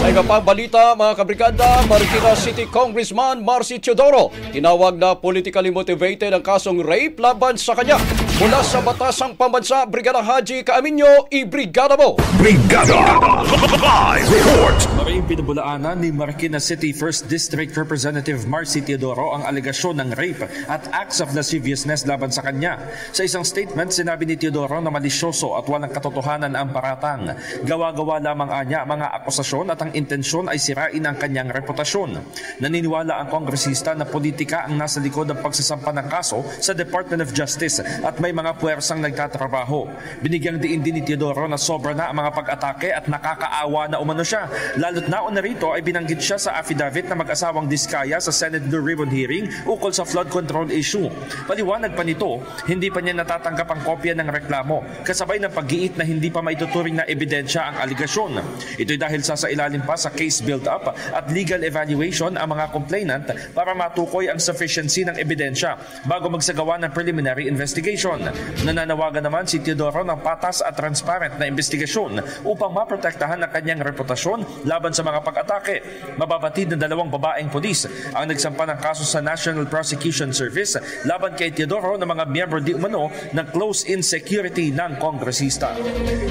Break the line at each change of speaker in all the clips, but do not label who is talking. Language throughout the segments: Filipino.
Sa iba pang balita, mga kabrigada, Marikina City Congressman Marcy Teodoro tinawag na politically motivated ang kasong rape laban sa kanya. Mula sa Batasang Pambansa, Brigada Haji Kaaminyo, i-brigada mo!
Brigada! Live report!
Maraming pinabulaanan ni Marikina City 1st District Representative Marcy Teodoro ang alegasyon ng rape at acts of lasciviousness laban sa kanya. Sa isang statement, sinabi ni Teodoro na malisyoso at walang katotohanan ang paratang. Gawa-gawa lamang anya mga akusasyon at ang intensyon ay sirain ang kanyang reputasyon. Naniniwala ang kongresista na politika ang nasa likod ng pagsasampa ng kaso sa Department of Justice at may mga puwersang nagtatrabaho. Binigyang diin din ni Teodoro na sobra na ang mga pag-atake at nakakaawa na umano siya. Lalo't nauna rito ay binanggit siya sa affidavit na mag-asawang Diskaya sa Senate Blue Ribbon hearing ukol sa flood control issue. Paliwanag pa nito, hindi pa niya natatanggap ang kopya ng reklamo, kasabay ng pag-iit na hindi pa maituturing na ebidensya ang aligasyon. Ito'y dahil sa ilalim pa sa case build-up at legal evaluation ang mga complainant para matukoy ang sufficiency ng ebidensya bago magsagawa ng preliminary investigation. Nananawagan naman si Teodoro ng patas at transparent na investigasyon upang maprotektahan ang kanyang reputasyon laban sa mga pag-atake. Mababatid ng 2 babaeng pulis ang nagsampa ng kaso sa National Prosecution Service laban kay Teodoro ng mga miyembro di umano ng close-in security ng kongresista.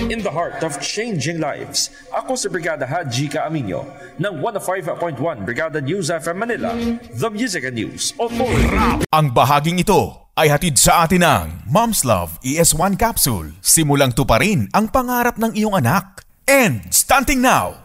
In the heart of changing lives, ako si Brigada Haji Kaaminyo ng 105.1 Brigada News FM Manila, The Music and News Authority.
Ang bahaging ito ay hatid sa atin ng Mom's Love ES1 Capsule. Simulang tuparin ang pangarap ng iyong anak. And starting now,